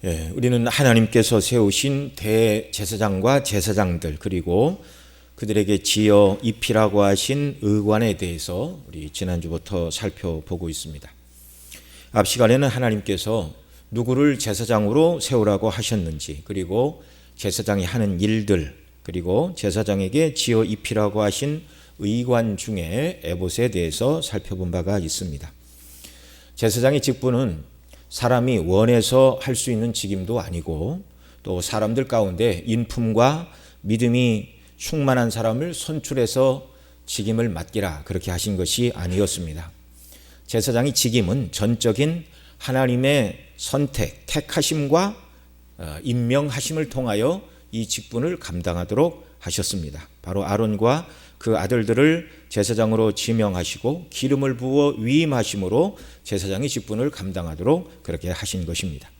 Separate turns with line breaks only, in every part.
우리는 하나님께서 세우신 대제사장과 제사장들, 그리고 그들에게 지어 입히라고 하신 의관에 대해서 우리 지난주부터 살펴보고 있습니다. 앞 시간에는 하나님께서 누구를 제사장으로 세우라고 하셨는지, 그리고 제사장이 하는 일들, 그리고 제사장에게 지어 입히라고 하신 의관 중에 에봇에 대해서 살펴본 바가 있습니다. 제사장의 직분은 사람이 원해서 할 수 있는 직임도 아니고, 또 사람들 가운데 인품과 믿음이 충만한 사람을 선출해서 직임을 맡기라, 그렇게 하신 것이 아니었습니다. 제사장의 직임은 전적인 하나님의 선택, 택하심과 임명하심을 통하여 이 직분을 감당하도록 하셨습니다. 바로 아론과 그 아들들을 제사장으로 지명하시고 기름을 부어 위임하심으로 제사장의 직분을 감당하도록 그렇게 하신 것입니다.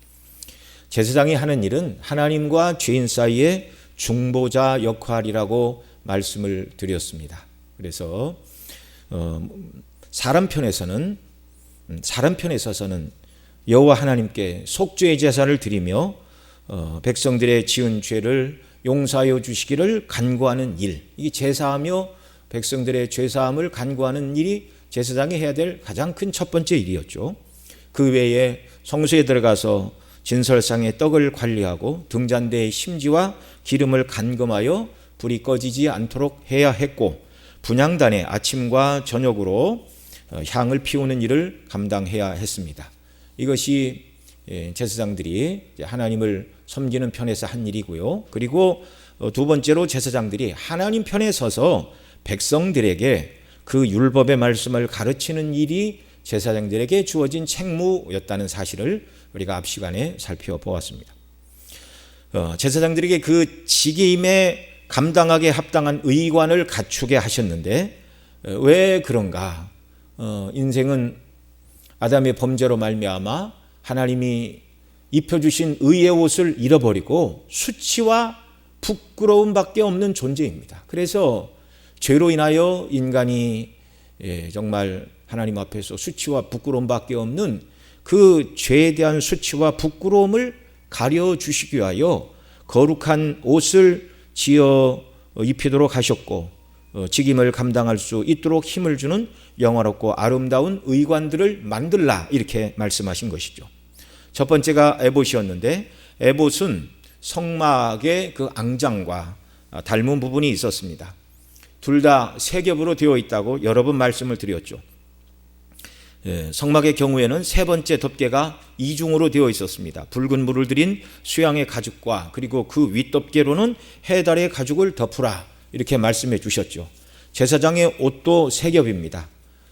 제사장이 하는 일은 하나님과 죄인 사이의 중보자 역할이라고 말씀을 드렸습니다. 그래서 사람 편에 있어서는 여호와 하나님께 속죄의 제사를 드리며 백성들의 지은 죄를 용서하여 주시기를 간구하는 일, 이 제사하며 백성들의 죄사함을 간구하는 일이 제사장이 해야 될 가장 큰 첫 번째 일이었죠. 그 외에 성소에 들어가서 진설상의 떡을 관리하고 등잔대의 심지와 기름을 간검하여 불이 꺼지지 않도록 해야 했고, 분향단에 아침과 저녁으로 향을 피우는 일을 감당해야 했습니다. 이것이 제사장들이 하나님을 섬기는 편에서 한 일이고요. 그리고 두 번째로 제사장들이 하나님 편에 서서 백성들에게 그 율법의 말씀을 가르치는 일이 제사장들에게 주어진 책무였다는 사실을 우리가 앞 시간에 살펴보았습니다. 제사장들에게 그 직임에 감당하게 합당한 의관을 갖추게 하셨는데, 왜 그런가? 인생은 아담의 범죄로 말미암아 하나님이 입혀주신 의의 옷을 잃어버리고 수치와 부끄러움밖에 없는 존재입니다. 그래서 죄로 인하여 인간이 정말 하나님 앞에서 수치와 부끄러움밖에 없는 그 죄에 대한 수치와 부끄러움을 가려주시기 위하여 거룩한 옷을 지어 입히도록 하셨고, 직임을 감당할 수 있도록 힘을 주는 영화롭고 아름다운 의관들을 만들라, 이렇게 말씀하신 것이죠. 첫 번째가 에봇이었는데, 에봇은 성막의 그 앙장과 닮은 부분이 있었습니다. 둘 다 세 겹으로 되어 있다고 여러 번 말씀을 드렸죠. 성막의 경우에는 세 번째 덮개가 이중으로 되어 있었습니다. 붉은 물을 들인 수양의 가죽과 그리고 그 윗덮개로는 해달의 가죽을 덮으라, 이렇게 말씀해 주셨죠. 제사장의 옷도 세 겹입니다.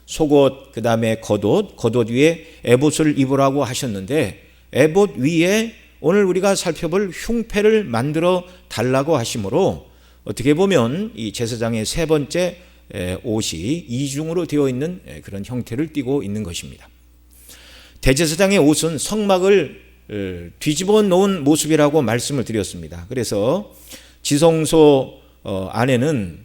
속옷, 그 다음에 겉옷, 겉옷 위에 에봇을 입으라고 하셨는데, 에봇 위에 오늘 우리가 살펴볼 흉패를 만들어 달라고 하심으로, 어떻게 보면 이 제사장의 세 번째 옷이 이중으로 되어 있는 그런 형태를 띠고 있는 것입니다. 대제사장의 옷은 성막을 뒤집어 놓은 모습이라고 말씀을 드렸습니다. 그래서 지성소 안에는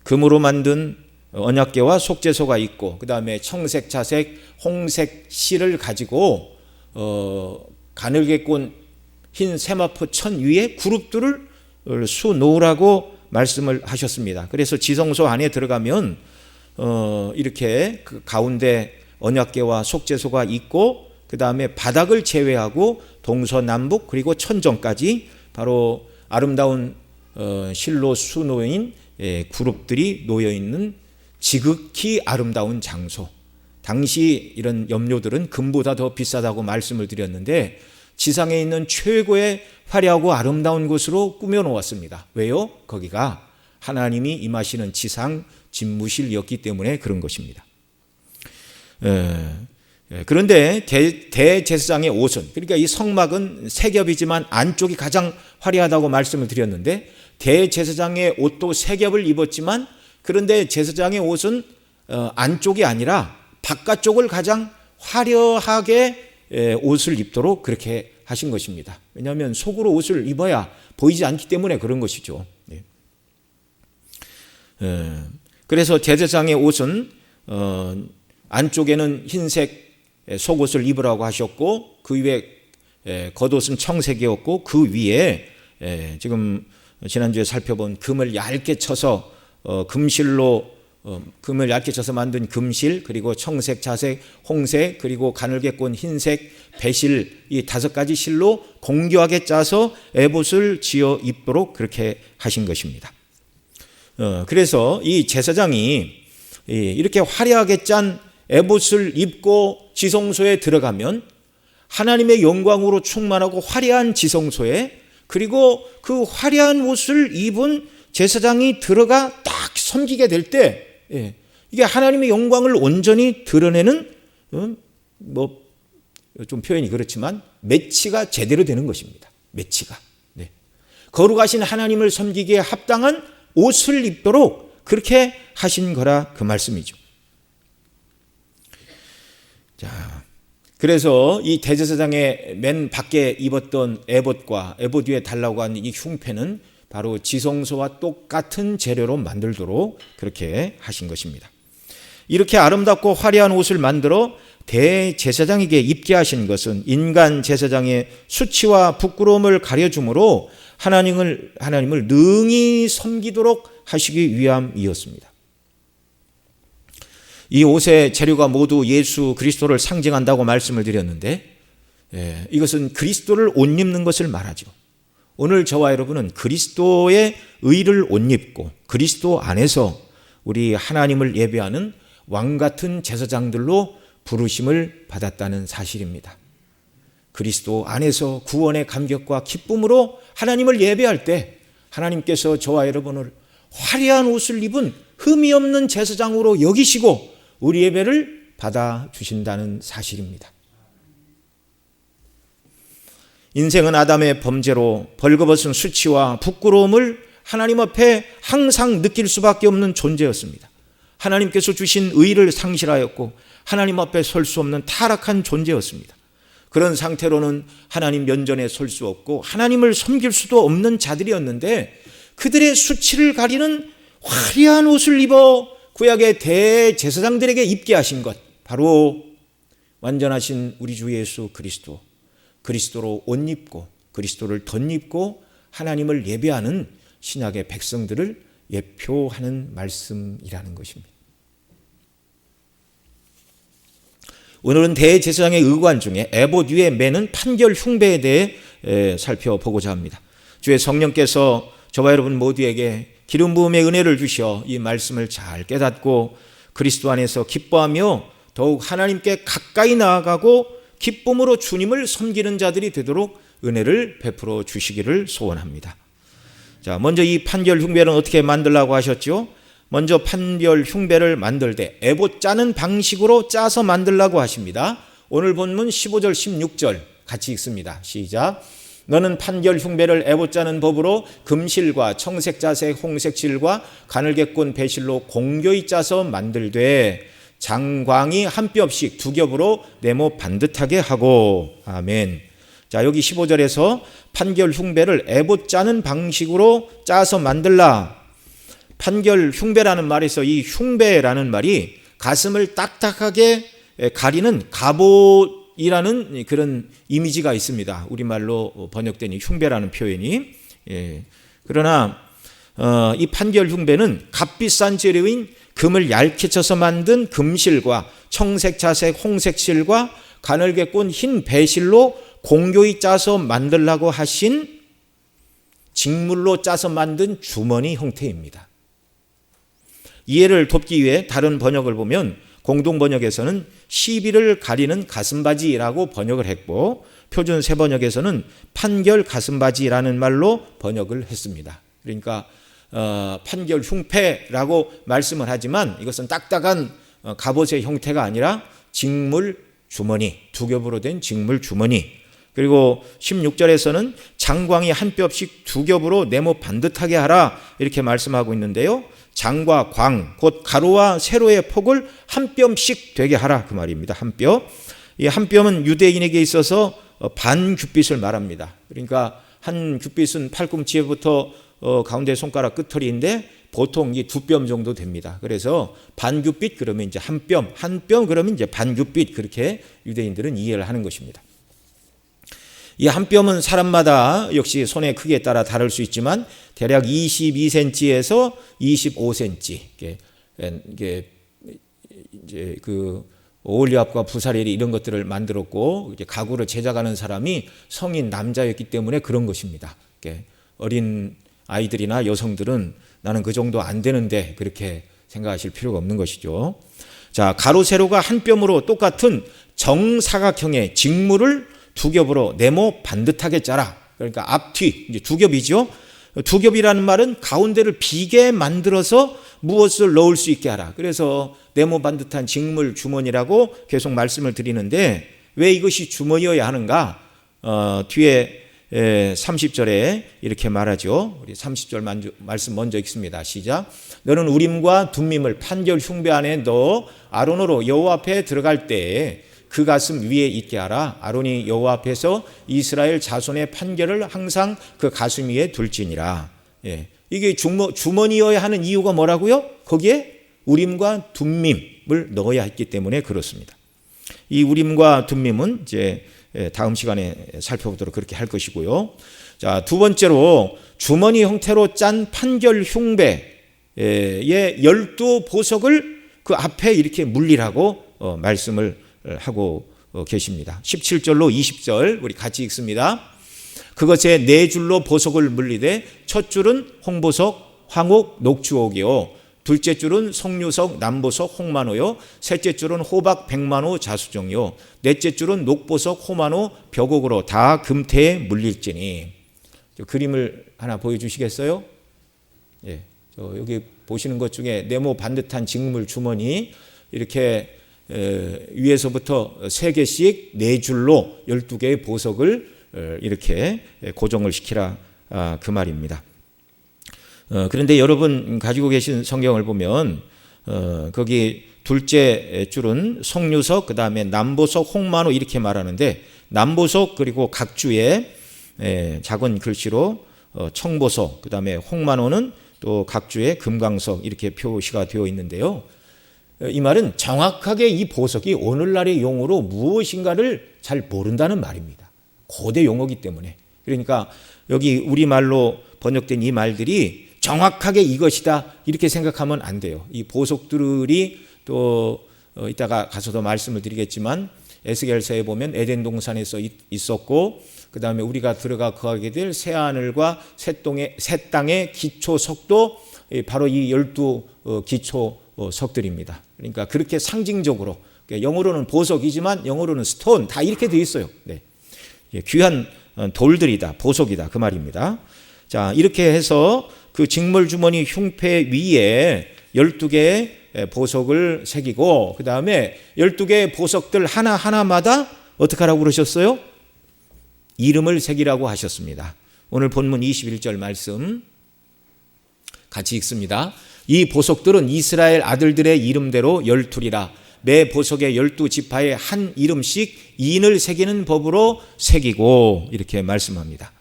금으로 만든 언약궤와 속죄소가 있고, 그 다음에 청색, 자색, 홍색 실을 가지고 가늘게 꼰 흰 세마포 천 위에 그룹들을 수 놓으라고 말씀을 하셨습니다. 그래서 지성소 안에 들어가면 이렇게 그 가운데 언약궤와 속죄소가 있고, 그 다음에 바닥을 제외하고 동서남북 그리고 천정까지 바로 아름다운 실로 수놓인 그룹들이 놓여있는 지극히 아름다운 장소. 당시 이런 염료들은 금보다 더 비싸다고 말씀을 드렸는데, 지상에 있는 최고의 화려하고 아름다운 곳으로 꾸며놓았습니다. 왜요? 거기가 하나님이 임하시는 지상 집무실이었기 때문에 그런 것입니다. 그런데 대제사장의 옷은, 그러니까 이 성막은 세 겹이지만 안쪽이 가장 화려하다고 말씀을 드렸는데, 대제사장의 옷도 세 겹을 입었지만, 그런데 제사장의 옷은 안쪽이 아니라 바깥쪽을 가장 화려하게 옷을 입도록 그렇게 하신 것입니다. 왜냐하면 속으로 옷을 입어야 보이지 않기 때문에 그런 것이죠. 그래서 제사장의 옷은 안쪽에는 흰색 속옷을 입으라고 하셨고, 그 위에 겉옷은 청색이었고 그 위에 지금 지난주에 살펴본 금을 얇게 쳐서 금을 얇게 쳐서 만든 금실, 그리고 청색, 자색, 홍색, 그리고 가늘게 꼰 흰색, 배실, 이 5가지 실로 공교하게 짜서 에봇을 지어 입도록 그렇게 하신 것입니다. 그래서 이 제사장이 이렇게 화려하게 짠 에봇을 입고 지성소에 들어가면 하나님의 영광으로 충만하고 화려한 지성소에, 그리고 그 화려한 옷을 입은 제사장이 들어가 딱 섬기게 될 때 이게 하나님의 영광을 온전히 드러내는 좀 표현이 그렇지만 매치가 제대로 되는 것입니다. 매치가. 거룩하신 하나님을 섬기기에 합당한 옷을 입도록 그렇게 하신 거라 그 말씀이죠. 자, 그래서 이 대제사장의 맨 밖에 입었던 에봇과 에봇 위에 달라고 하는 이 흉패는 바로 지성소와 똑같은 재료로 만들도록 그렇게 하신 것입니다. 이렇게 아름답고 화려한 옷을 만들어 대제사장에게 입게 하신 것은 인간 제사장의 수치와 부끄러움을 가려줌으로 하나님을 능히 섬기도록 하시기 위함이었습니다. 이 옷의 재료가 모두 예수 그리스도를 상징한다고 말씀을 드렸는데, 이것은 그리스도를 옷 입는 것을 말하죠. 오늘 저와 여러분은 그리스도의 의를 옷 입고 그리스도 안에서 우리 하나님을 예배하는 왕같은 제사장들로 부르심을 받았다는 사실입니다. 그리스도 안에서 구원의 감격과 기쁨으로 하나님을 예배할 때 하나님께서 저와 여러분을 화려한 옷을 입은 흠이 없는 제사장으로 여기시고 우리 예배를 받아주신다는 사실입니다. 인생은 아담의 범죄로 벌거벗은 수치와 부끄러움을 하나님 앞에 항상 느낄 수밖에 없는 존재였습니다. 하나님께서 주신 의를 상실하였고 하나님 앞에 설 수 없는 타락한 존재였습니다. 그런 상태로는 하나님 면전에 설 수 없고 하나님을 섬길 수도 없는 자들이었는데, 그들의 수치를 가리는 화려한 옷을 입어 구약의 대제사장들에게 입게 하신 것, 바로 완전하신 우리 주 예수 그리스도, 그리스도로 옷 입고 그리스도를 덧입고 하나님을 예배하는 신약의 백성들을 예표하는 말씀이라는 것입니다. 오늘은 대제사장의 의관 중에 에봇 위에 매는 판결 흉배에 대해 살펴보고자 합니다. 주의 성령께서 저와 여러분 모두에게 기름 부음의 은혜를 주셔 이 말씀을 잘 깨닫고 그리스도 안에서 기뻐하며 더욱 하나님께 가까이 나아가고 기쁨으로 주님을 섬기는 자들이 되도록 은혜를 베풀어 주시기를 소원합니다. 자, 먼저 이 판결 흉배는 어떻게 만들라고 하셨죠? 먼저 판결 흉배를 만들 때 에봇 짜는 방식으로 짜서 만들라고 하십니다. 오늘 본문 15절 16절 같이 읽습니다. 시작. 너는 판결 흉배를 에봇 짜는 법으로 금실과 청색, 자색, 홍색 실과 가늘게 꼰 배실로 공교히 짜서 만들되 장광이 한 뼘씩 두 겹으로 네모 반듯하게 하고. 아멘. 자, 여기 15절에서 판결 흉배를 에봇 짜는 방식으로 짜서 만들라. 판결 흉배라는 말에서 이 흉배라는 말이 가슴을 딱딱하게 가리는 갑옷이라는 그런 이미지가 있습니다. 우리말로 번역된 이 흉배라는 표현이. 그러나 이 판결 흉배는 값비싼 재료인 금을 얇게 쳐서 만든 금실과 청색, 자색, 홍색 실과 가늘게 꼰 흰 배실로 공교히 짜서 만들라고 하신 직물로 짜서 만든 주머니 형태입니다. 이해를 돕기 위해 다른 번역을 보면 공동 번역에서는 시비를 가리는 가슴바지라고 번역을 했고 표준 새 번역에서는 판결 가슴바지라는 말로 번역을 했습니다. 그러니까 판결 흉패라고 말씀을 하지만 이것은 딱딱한 갑옷의 형태가 아니라 직물 주머니, 두 겹으로 된 직물 주머니. 그리고 16절에서는 장광이 한 뼘씩 두 겹으로 네모 반듯하게 하라 이렇게 말씀하고 있는데요. 장과 광, 곧 가로와 세로의 폭을 한 뼘씩 되게 하라 그 말입니다. 한 뼘. 이 한 뼘은 유대인에게 있어서 반 규빗을 말합니다. 그러니까 한 규빗은 팔꿈치부터 가운데 손가락 끝털이인데 보통 이 두 뼘 정도 됩니다. 그래서 반 규빗 그러면 이제 한 뼘 그러면 이제 반 규빗 그렇게 유대인들은 이해를 하는 것입니다. 이 한 뼘은 사람마다 역시 손의 크기에 따라 다를 수 있지만 대략 22cm에서 25cm. 이게 이제 그 오홀리압과 부사렐이 이런 것들을 만들었고 이제 가구를 제작하는 사람이 성인 남자였기 때문에 그런 것입니다. 어린 아이들이나 여성들은 나는 그 정도 안 되는데 그렇게 생각하실 필요가 없는 것이죠. 자, 가로 세로가 한 뼘으로 똑같은 정사각형의 직물을 두 겹으로 네모 반듯하게 짜라. 그러니까 앞뒤 이제 두 겹이죠. 두 겹이라는 말은 가운데를 비게 만들어서 무엇을 넣을 수 있게 하라. 그래서 네모 반듯한 직물 주머니라고 계속 말씀을 드리는데 왜 이것이 주머니여야 하는가? 뒤에 30절에 이렇게 말하죠. 우리 30절 말씀 먼저 읽습니다. 시작. 너는 우림과 둠밈을 판결 흉배 안에 넣어 아론으로 여호와 앞에 들어갈 때에 그 가슴 위에 있게 하라. 아론이 여호와 앞에서 이스라엘 자손의 판결을 항상 그 가슴 위에 둘지니라. 이게 주머니여야 하는 이유가 뭐라고요? 거기에 우림과 둠밈을 넣어야 했기 때문에 그렇습니다. 이 우림과 둠밈은 이제 다음 시간에 살펴보도록 그렇게 할 것이고요. 자, 두 번째로 주머니 형태로 짠 판결 흉배의 12보석을 그 앞에 이렇게 물리라고 말씀을 하고 계십니다. 17절로 20절 우리 같이 읽습니다. 그것에 네 줄로 보석을 물리되 첫 줄은 홍보석, 황옥, 녹주옥이요. 둘째 줄은 송유석, 남보석, 홍만호요. 셋째 줄은 호박, 백만호, 자수정이요. 넷째 줄은 녹보석, 호만호, 벽옥으로 다 금태에 물릴지니. 그림을 하나 보여주시겠어요? 예, 여기 보시는 것 중에 네모 반듯한 직물 주머니 이렇게 위에서부터 3개씩 4줄로 12개의 보석을 이렇게 고정을 시키라 그 말입니다. 그런데 여러분 가지고 계신 성경을 보면 거기 둘째 줄은 송유석, 그 다음에 남보석, 홍만호 이렇게 말하는데 남보석 그리고 각주에 작은 글씨로 청보석, 그 다음에 홍만호는 또 각주에 금강석 이렇게 표시가 되어 있는데요. 이 말은 정확하게 이 보석이 오늘날의 용어로 무엇인가를 잘 모른다는 말입니다. 고대 용어이기 때문에. 그러니까 여기 우리말로 번역된 이 말들이 정확하게 이것이다 이렇게 생각하면 안 돼요. 이 보석들이 또 이따가 가서도 말씀을 드리겠지만 에스겔서에 보면 에덴 동산에서 있었고 그 다음에 우리가 들어가 거하게 될 새하늘과 새 땅의 기초석도 바로 이 12기초석들입니다. 그러니까 그렇게 상징적으로 영어로는 보석이지만 영어로는 스톤 다 이렇게 되어 있어요. 네. 귀한 돌들이다, 보석이다 그 말입니다. 자, 이렇게 해서 그 직물 주머니 흉패 위에 12개의 보석을 새기고 그 다음에 12개의 보석들 하나하나마다 어떻게 하라고 그러셨어요? 이름을 새기라고 하셨습니다. 오늘 본문 21절 말씀 같이 읽습니다. 이 보석들은 이스라엘 아들들의 이름대로 12이라 매 보석의 12지파에 한 이름씩 인을 새기는 법으로 새기고 이렇게 말씀합니다.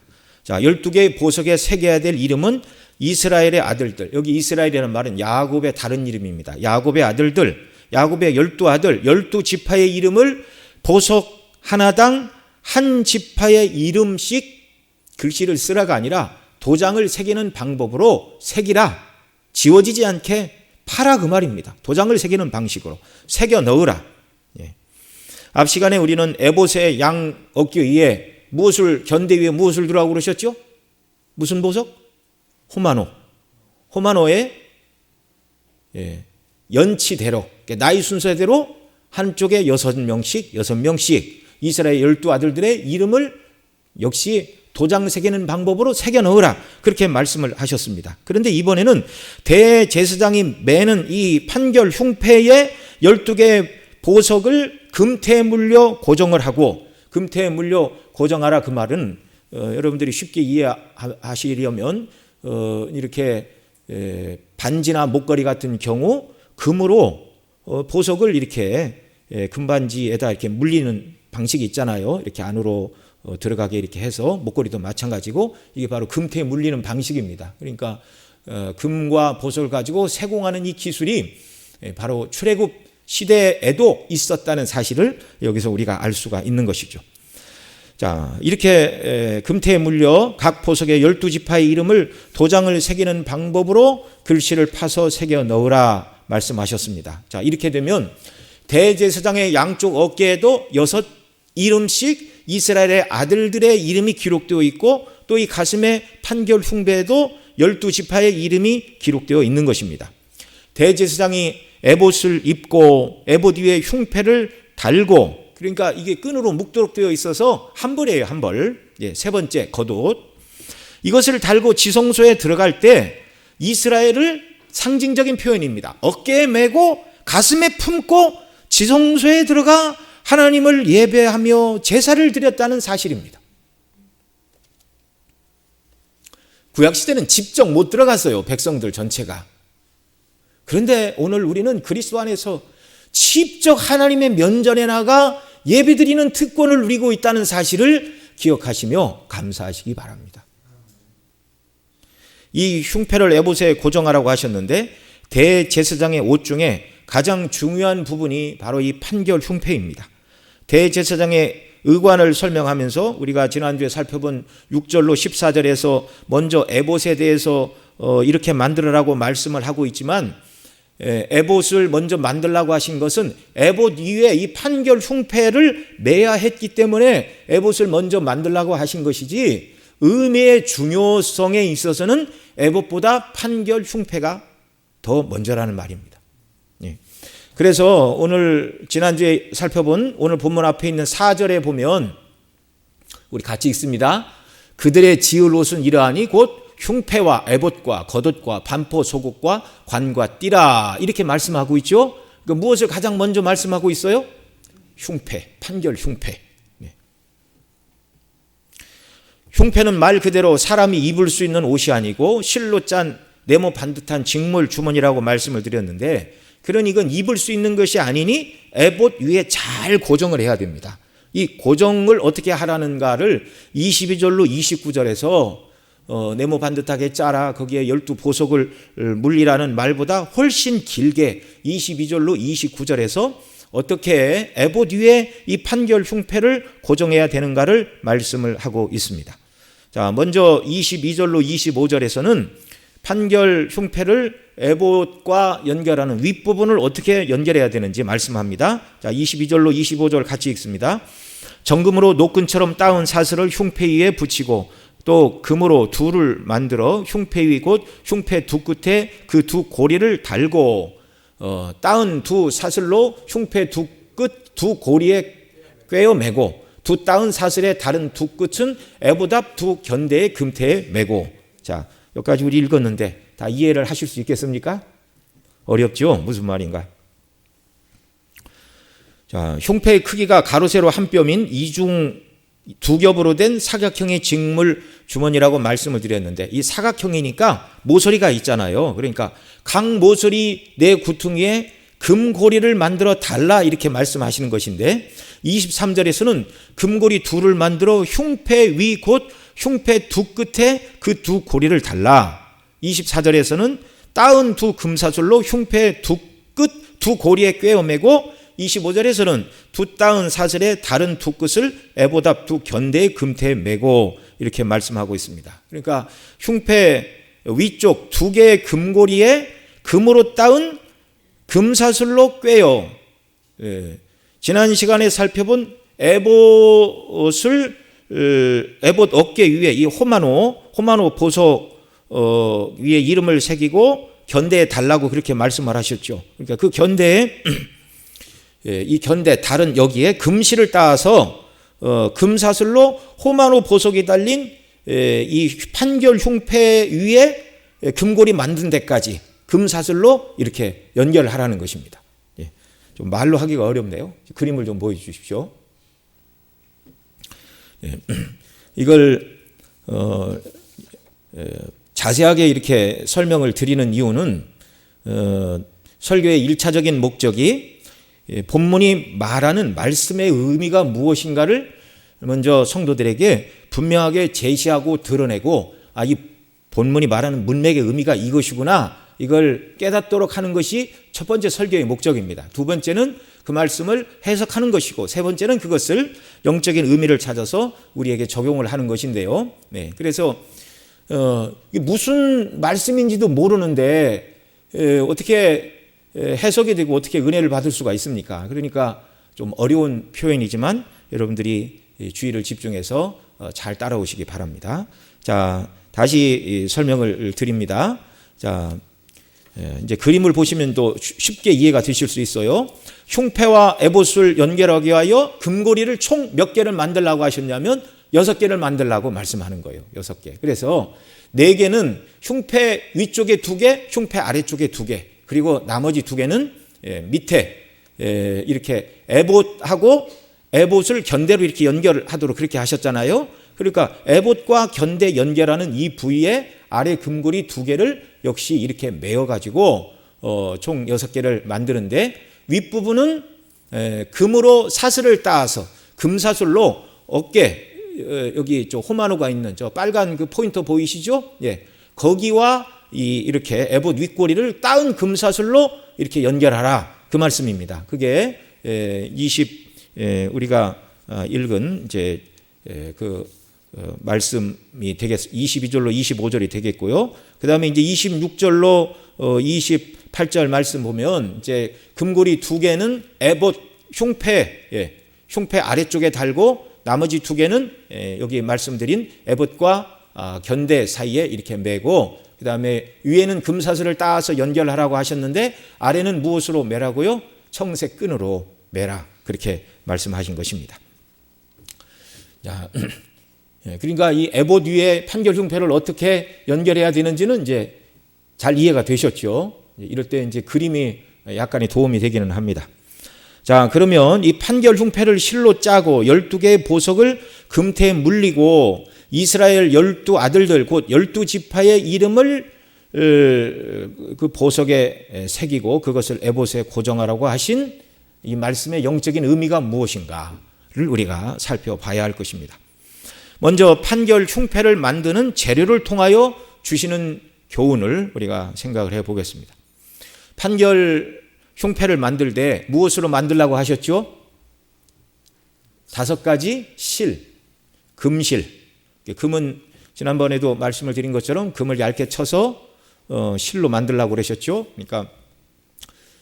자, 12개의 보석에 새겨야 될 이름은 이스라엘의 아들들. 여기 이스라엘이라는 말은 야곱의 다른 이름입니다. 야곱의 아들들, 야곱의 12아들, 12지파의 이름을 보석 하나당 한 지파의 이름씩 글씨를 쓰라가 아니라 도장을 새기는 방법으로 새기라. 지워지지 않게 파라 그 말입니다. 도장을 새기는 방식으로 새겨 넣으라. 예. 앞 시간에 우리는 에봇의 양 어깨 위에 무엇을 견대 위에 무엇을 두라고 그러셨죠? 무슨 보석? 호마노. 호마노의 연치대로 나이 순서대로 한쪽에 6명씩 이스라엘 12아들들의 이름을 역시 도장 새기는 방법으로 새겨 넣으라 그렇게 말씀을 하셨습니다. 그런데 이번에는 대제사장이 매는 이 판결 흉패에 12개의 보석을 금태에 물려 고정을 하고 금태에 물려 고정하라 그 말은 여러분들이 쉽게 이해하시려면 이렇게 반지나 목걸이 같은 경우 금으로 보석을 이렇게 금반지에다 이렇게 물리는 방식이 있잖아요. 이렇게 안으로 들어가게 이렇게 해서 목걸이도 마찬가지고 이게 바로 금태에 물리는 방식입니다. 그러니까 금과 보석을 가지고 세공하는 이 기술이 바로 출애굽 시대에도 있었다는 사실을 여기서 우리가 알 수가 있는 것이죠. 자, 이렇게 금태에 물려 각 보석의 12지파의 이름을 도장을 새기는 방법으로 글씨를 파서 새겨 넣으라 말씀하셨습니다. 자, 이렇게 되면 대제사장의 양쪽 어깨에도 6 이름씩 이스라엘의 아들들의 이름이 기록되어 있고, 또 이 가슴의 판결 흉배에도 12지파의 이름이 기록되어 있는 것입니다. 대제사장이 에봇을 입고 에봇 위에 흉패를 달고, 그러니까 이게 끈으로 묶도록 되어 있어서 한 벌이에요, 한 벌. 세 번째 겉옷. 이것을 달고 지성소에 들어갈 때 이스라엘을 상징적인 표현입니다. 어깨에 메고 가슴에 품고 지성소에 들어가 하나님을 예배하며 제사를 드렸다는 사실입니다. 구약시대는 직접 못 들어갔어요, 백성들 전체가. 그런데 오늘 우리는 그리스도 안에서 직접 하나님의 면전에 나가 예배드리는 특권을 누리고 있다는 사실을 기억하시며 감사하시기 바랍니다. 이 흉패를 에봇에 고정하라고 하셨는데, 대제사장의 옷 중에 가장 중요한 부분이 바로 이 판결 흉패입니다. 대제사장의 의관을 설명하면서 우리가 지난주에 살펴본 6절로 14절에서 먼저 에봇에 대해서 이렇게 만들으라고 말씀을 하고 있지만, 에봇을 먼저 만들라고 하신 것은 에봇 위에 이 판결 흉패를 매야 했기 때문에 에봇을 먼저 만들라고 하신 것이지, 의미의 중요성에 있어서는 에봇보다 판결 흉패가 더 먼저라는 말입니다. 그래서 오늘 지난주에 살펴본 오늘 본문 앞에 있는 4절에 보면 우리 같이 읽습니다. 그들의 지을 옷은 이러하니 곧 흉패와 에봇과 겉옷과 반포 속옷과 관과 띠라, 이렇게 말씀하고 있죠. 그러니까 무엇을 가장 먼저 말씀하고 있어요? 흉패, 판결 흉패. 흉패는 말 그대로 사람이 입을 수 있는 옷이 아니고 실로 짠 네모 반듯한 직물 주머니라고 말씀을 드렸는데, 그러니 이건 입을 수 있는 것이 아니니 에봇 위에 잘 고정을 해야 됩니다. 이 고정을 어떻게 하라는가를 22절로 29절에서 네모 반듯하게 짜라, 거기에 12보석을 물리라는 말보다 훨씬 길게 22절로 29절에서 어떻게 에봇 위에 이 판결 흉패를 고정해야 되는가를 말씀을 하고 있습니다. 자, 먼저 22절로 25절에서는 판결 흉패를 에봇과 연결하는 윗부분을 어떻게 연결해야 되는지 말씀합니다. 자, 22절로 25절 같이 읽습니다. 정금으로 노끈처럼 따은 사슬을 흉패 위에 붙이고 또 금으로 둘을 만들어 흉패 위 곧 흉패 두 끝에 그 두 고리를 달고 따은 두 사슬로 흉패 두 끝 두 고리에 꿰어 매고 두 따은 사슬의 다른 두 끝은 에봇 앞 두 견대의 금태에 매고. 자, 여기까지 우리 읽었는데 다 이해를 하실 수 있겠습니까? 어렵죠? 무슨 말인가? 자, 흉패의 크기가 가로 세로 한 뼘인 이중 두 겹으로 된 사각형의 직물 주머니라고 말씀을 드렸는데, 이 사각형이니까 모서리가 있잖아요. 그러니까 각 모서리 네 구퉁이에 금고리를 만들어 달라, 이렇게 말씀하시는 것인데, 23절에서는 금고리 둘을 만들어 흉패 위 곧 흉패 두 끝에 그 두 고리를 달라. 24절에서는 따은 두 금사슬로 흉패 두 끝 두 고리에 꿰어 매고, 25절에서는 두 따은 사슬의 다른 두 끝을 에봇 앞 두 견대의 금태에 매고, 이렇게 말씀하고 있습니다. 그러니까 흉패 위쪽 두 개의 금고리에 금으로 따은 금사슬로 꿰어, 지난 시간에 살펴본 에봇을 에봇 어깨 위에 이 호마노 보석 위에 이름을 새기고 견대에 달라고 그렇게 말씀을 하셨죠. 그러니까 그 견대에 이 견대 다른 여기에 금실을 따서 금사슬로 호마노 보석이 달린 이 판결 흉패 위에 금고리 만든 데까지 금사슬로 이렇게 연결하라는 것입니다. 좀 말로 하기가 어렵네요. 그림을 좀 보여주십시오. 이걸 자세하게 이렇게 설명을 드리는 이유는 설교의 1차적인 목적이 본문이 말하는 말씀의 의미가 무엇인가를 먼저 성도들에게 분명하게 제시하고 드러내고, 이 본문이 말하는 문맥의 의미가 이것이구나, 이걸 깨닫도록 하는 것이 첫 번째 설교의 목적입니다. 두 번째는 그 말씀을 해석하는 것이고, 세 번째는 그것을 영적인 의미를 찾아서 우리에게 적용을 하는 것인데요. 네, 그래서 이게 무슨 말씀인지도 모르는데 어떻게 해석이 되고 어떻게 은혜를 받을 수가 있습니까? 그러니까 좀 어려운 표현이지만 여러분들이 주의를 집중해서 잘 따라오시기 바랍니다. 자, 다시 설명을 드립니다. 자, 이제 그림을 보시면 또 쉽게 이해가 되실 수 있어요. 흉패와 에봇을 연결하기 위하여 금고리를 총 몇 개를 만들라고 하셨냐면 6개를 만들라고 말씀하는 거예요. 6개. 그래서 4개는 흉패 위쪽에 2개, 흉패 아래쪽에 2개, 그리고 나머지 2개는 밑에 이렇게 에봇하고 에봇을 견대로 이렇게 연결하도록 그렇게 하셨잖아요. 그러니까 에봇과 견대 연결하는 이 부위에 아래 금고리 2개를 역시 이렇게 메어가지고 총 6개를 만드는데, 윗부분은 금으로 사슬을 따서 금사슬로 어깨 여기 저 호마노가 있는 저 빨간 그 포인터 보이시죠? 예, 거기와 이렇게 에봇 윗꼬리를 따은 금사슬로 이렇게 연결하라, 그 말씀입니다. 그게 우리가 읽은 이제 그 말씀이 되겠, 22절로 25절이 되겠고요. 그 다음에 이제 26절로 28절 말씀 보면 이제 금고리 2개는 에봇 흉패 아래쪽에 달고 나머지 2개는 여기 말씀드린 에봇과 견대 사이에 이렇게 매고, 그 다음에 위에는 금사슬을 따서 연결하라고 하셨는데 아래는 무엇으로 매라고요? 청색 끈으로 매라, 그렇게 말씀하신 것입니다. 자, 그러니까 이 에봇 위에 판결 흉패를 어떻게 연결해야 되는지는 이제 잘 이해가 되셨죠? 이럴 때 이제 그림이 약간의 도움이 되기는 합니다. 자, 그러면 이 판결 흉패를 실로 짜고 12개의 보석을 금태에 물리고 이스라엘 12아들들 곧 12지파의 이름을 그 보석에 새기고 그것을 에봇에 고정하라고 하신 이 말씀의 영적인 의미가 무엇인가를 우리가 살펴봐야 할 것입니다. 먼저 판결 흉패를 만드는 재료를 통하여 주시는 교훈을 우리가 생각을 해보겠습니다. 판결 흉패를 만들 때 무엇으로 만들라고 하셨죠? 5가지 실, 금실. 금은 지난번에도 말씀을 드린 것처럼 금을 얇게 쳐서 실로 만들라고 그러셨죠. 그러니까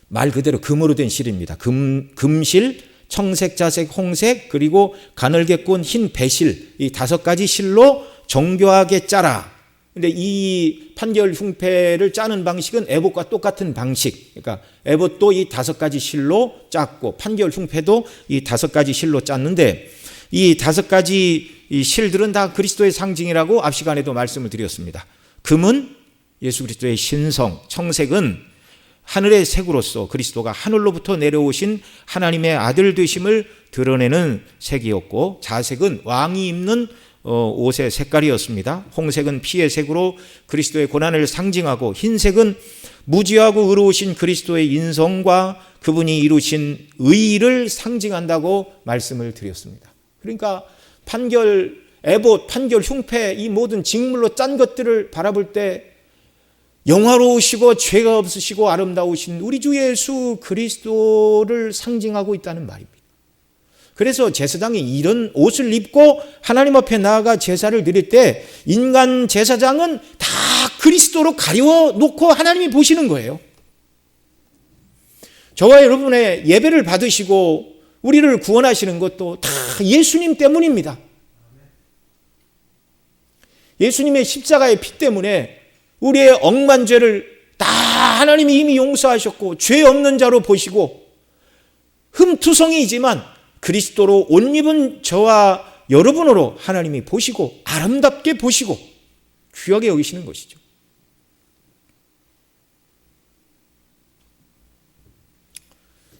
말 그대로 금으로 된 실입니다. 금실, 청색, 자색, 홍색, 그리고 가늘게 꼰 흰 배실, 이 5가지 실로 정교하게 짜라. 근데 이 판결 흉패를 짜는 방식은 에봇과 똑같은 방식. 그러니까 에봇도 이 5가지 실로 짰고 판결 흉패도 이 5가지 실로 짰는데, 이 5가지 이 실들은 다 그리스도의 상징이라고 앞 시간에도 말씀을 드렸습니다. 금은 예수 그리스도의 신성, 청색은 하늘의 색으로서 그리스도가 하늘로부터 내려오신 하나님의 아들 되심을 드러내는 색이었고, 자색은 왕이 입는 옷의 색깔이었습니다. 홍색은 피의 색으로 그리스도의 고난을 상징하고, 흰색은 무지하고 의로우신 그리스도의 인성과 그분이 이루신 의를 상징한다고 말씀을 드렸습니다. 그러니까 판결, 에봇, 판결, 흉패, 이 모든 직물로 짠 것들을 바라볼 때 영화로우시고 죄가 없으시고 아름다우신 우리 주 예수 그리스도를 상징하고 있다는 말입니다. 그래서 제사장이 이런 옷을 입고 하나님 앞에 나아가 제사를 드릴 때 인간 제사장은 다 그리스도로 가려놓고 하나님이 보시는 거예요. 저와 여러분의 예배를 받으시고 우리를 구원하시는 것도 다 예수님 때문입니다. 예수님의 십자가의 피 때문에 우리의 억만 죄를 다 하나님이 이미 용서하셨고 죄 없는 자로 보시고, 흠투성이지만 그리스도로 옷 입은 저와 여러분으로 하나님이 보시고 아름답게 보시고 귀하게 여기시는 것이죠.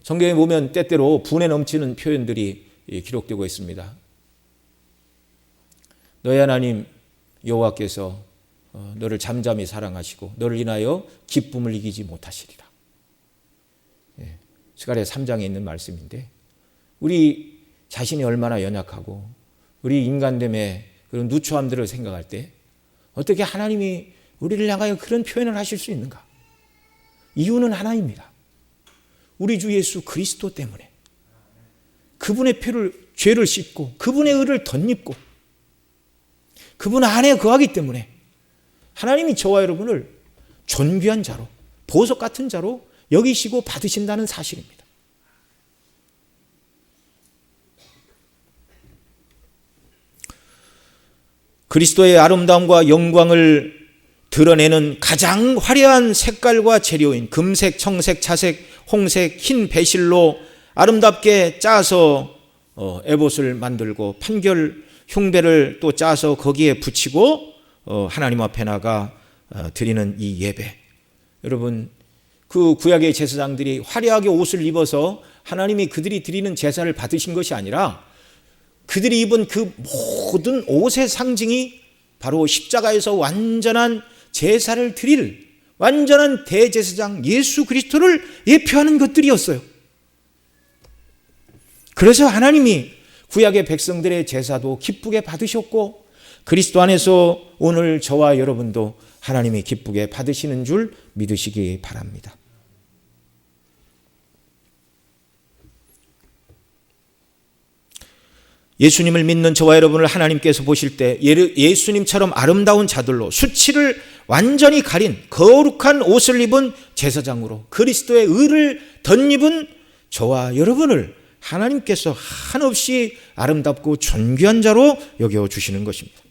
성경에 보면 때때로 분에 넘치는 표현들이 기록되고 있습니다. 너희 하나님 여호와께서 너를 잠잠히 사랑하시고 너를 인하여 기쁨을 이기지 못하시리라. 스가랴 3장에 있는 말씀인데, 우리 자신이 얼마나 연약하고 우리 인간됨의 그런 누추함들을 생각할 때 어떻게 하나님이 우리를 향하여 그런 표현을 하실 수 있는가? 이유는 하나입니다. 우리 주 예수 그리스도 때문에, 그분의 피를 죄를 씻고 그분의 의를 덧입고 그분 안에 거하기 때문에 하나님이 저와 여러분을 존귀한 자로, 보석 같은 자로 여기시고 받으신다는 사실입니다. 그리스도의 아름다움과 영광을 드러내는 가장 화려한 색깔과 재료인 금색, 청색, 자색, 홍색, 흰 배실로 아름답게 짜서 에봇을 만들고 판결 흉배를 또 짜서 거기에 붙이고 하나님 앞에 나가 드리는 이 예배. 여러분, 그 구약의 제사장들이 화려하게 옷을 입어서 하나님이 그들이 드리는 제사를 받으신 것이 아니라 그들이 입은 그 모든 옷의 상징이 바로 십자가에서 완전한 제사를 드릴 완전한 대제사장 예수 그리스도를 예표하는 것들이었어요. 그래서 하나님이 구약의 백성들의 제사도 기쁘게 받으셨고 그리스도 안에서 오늘 저와 여러분도 하나님이 기쁘게 받으시는 줄 믿으시기 바랍니다. 예수님을 믿는 저와 여러분을 하나님께서 보실 때 예수님처럼 아름다운 자들로 수치를 완전히 가린 거룩한 옷을 입은 제사장으로 그리스도의 의를 덧입은 저와 여러분을 하나님께서 한없이 아름답고 존귀한 자로 여겨주시는 것입니다.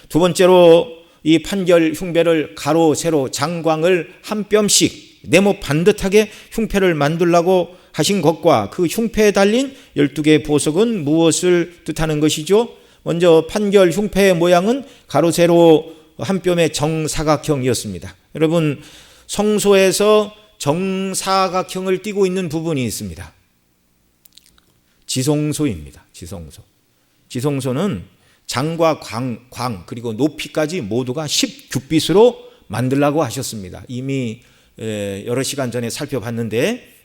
두 번째로 이 판결 흉배를 가로 세로 장광을 한 뼘씩 네모 반듯하게 흉패를 만들라고 하신 것과 그 흉패에 달린 12개의 보석은 무엇을 뜻하는 것이죠? 먼저 판결 흉패의 모양은 가로 세로 한 뼘의 정사각형이었습니다. 여러분, 성소에서 정사각형을 띠고 있는 부분이 있습니다. 지성소입니다. 지성소는 장과 광 그리고 높이까지 모두가 10규빗으로 만들라고 하셨습니다. 이미 여러 시간 전에 살펴봤는데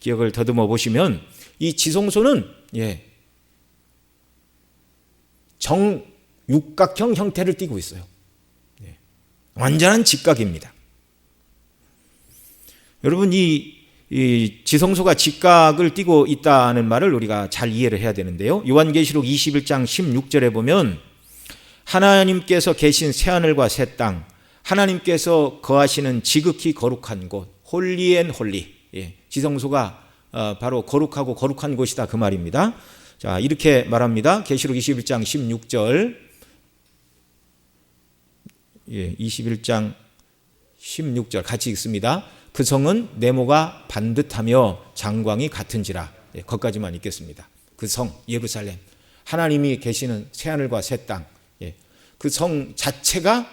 기억을 더듬어 보시면 이 지성소는 정육각형 형태를 띠고 있어요. 완전한 직각입니다. 여러분, 이 지성소가 직각을 띠고 있다는 말을 우리가 잘 이해를 해야 되는데요. 요한계시록 21장 16절에 보면 하나님께서 계신 새하늘과 새 땅, 하나님께서 거하시는 지극히 거룩한 곳, 홀리 앤 홀리, 지성소가 바로 거룩하고 거룩한 곳이다 그 말입니다. 자, 이렇게 말합니다. 계시록 21장 16절, 21장 16절 같이 읽습니다. 그 성은 네모가 반듯하며 장광이 같은지라. 거기까지만 읽겠습니다. 그 성 예루살렘, 하나님이 계시는 새하늘과 새 땅, 그 성 자체가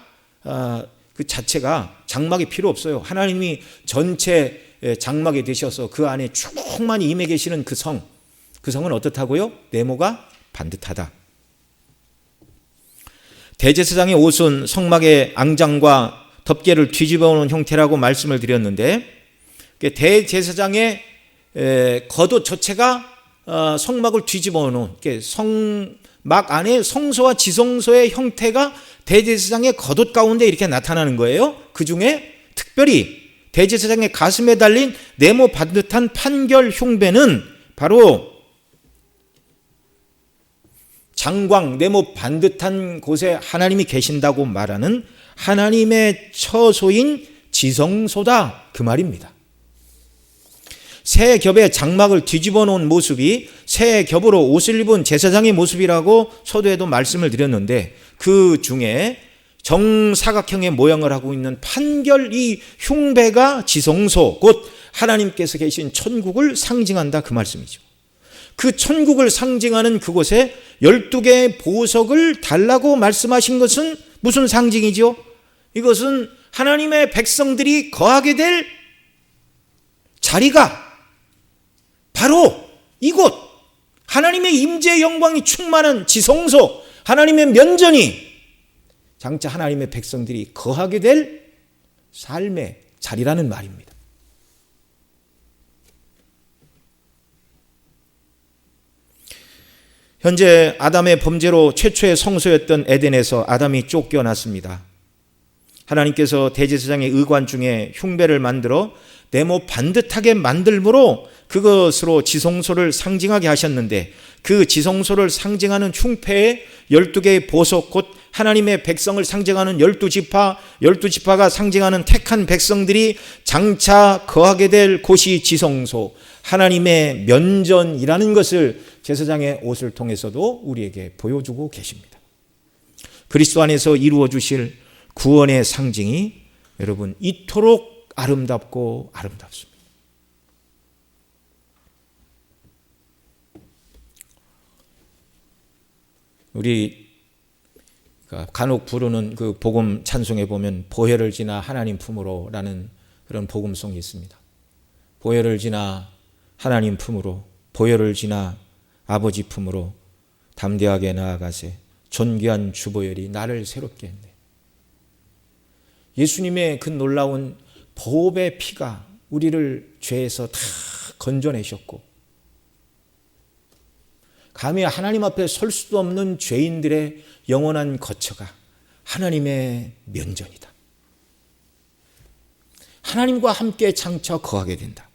장막이 필요 없어요. 하나님이 전체 장막이 되셔서 그 안에 충만히 임해 계시는 그 성은 어떻다고요? 네모가 반듯하다. 대제사장의 옷은 성막의 앙장과 덮개를 뒤집어 놓은 형태라고 말씀을 드렸는데, 대제사장의 겉옷 자체가 성막을 뒤집어 놓은, 성막 안에 성소와 지성소의 형태가 대제사장의 겉옷 가운데 이렇게 나타나는 거예요. 그 중에 특별히 대제사장의 가슴에 달린 네모 반듯한 판결 흉배는 바로 장광, 네모 반듯한 곳에 하나님이 계신다고 말하는 하나님의 처소인 지성소다 그 말입니다. 새 겹의 장막을 뒤집어 놓은 모습이 새 겹으로 옷을 입은 제사장의 모습이라고 서두에도 말씀을 드렸는데, 그 중에 정사각형의 모양을 하고 있는 판결 이 흉배가 지성소, 곧 하나님께서 계신 천국을 상징한다 그 말씀이죠. 그 천국을 상징하는 그곳에 12개의 보석을 달라고 말씀하신 것은 무슨 상징이죠? 이것은 하나님의 백성들이 거하게 될 자리가 바로 이곳, 하나님의 임재의 영광이 충만한 지성소, 하나님의 면전이 장차 하나님의 백성들이 거하게 될 삶의 자리라는 말입니다. 현재 아담의 범죄로 최초의 성소였던 에덴에서 아담이 쫓겨났습니다. 하나님께서 대제사장의 의관 중에 흉배를 만들어 네모 반듯하게 만들므로 그것으로 지성소를 상징하게 하셨는데, 그 지성소를 상징하는 흉패에 12개의 보석, 곧 하나님의 백성을 상징하는 12지파, 12지파가 상징하는 택한 백성들이 장차 거하게 될 곳이 지성소, 하나님의 면전이라는 것을 제사장의 옷을 통해서도 우리에게 보여주고 계십니다. 그리스도 안에서 이루어 주실 구원의 상징이 여러분 이토록 아름답고 아름답습니다. 우리 간혹 부르는 그 복음 찬송에 보면 보혈을 지나 하나님 품으로 라는 그런 복음송이 있습니다. 보혈을 지나 하나님 품으로, 보혈을 지나 아버지 품으로 담대하게 나아가세. 존귀한 주보혈이 나를 새롭게 했네. 예수님의 그 놀라운 보혈의 피가 우리를 죄에서 다 건져내셨고, 감히 하나님 앞에 설 수도 없는 죄인들의 영원한 거처가 하나님의 면전이다. 하나님과 함께 장차 거하게 된다.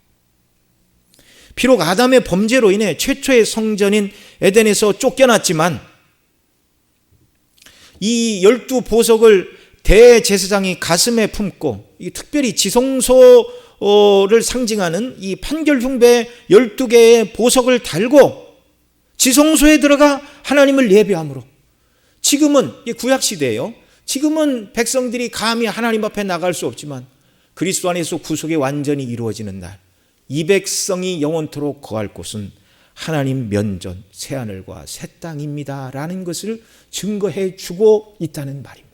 비록 아담의 범죄로 인해 최초의 성전인 에덴에서 쫓겨났지만 이 12보석을 대제사장이 가슴에 품고, 특별히 지성소를 상징하는 이 판결 흉배 12개의 보석을 달고 지성소에 들어가 하나님을 예배함으로, 지금은 구약시대예요. 지금은 백성들이 감히 하나님 앞에 나갈 수 없지만 그리스도 안에서 구속이 완전히 이루어지는 날, 이 백성이 영원토록 거할 곳은 하나님 면전, 새하늘과 새 땅입니다 라는 것을 증거해 주고 있다는 말입니다.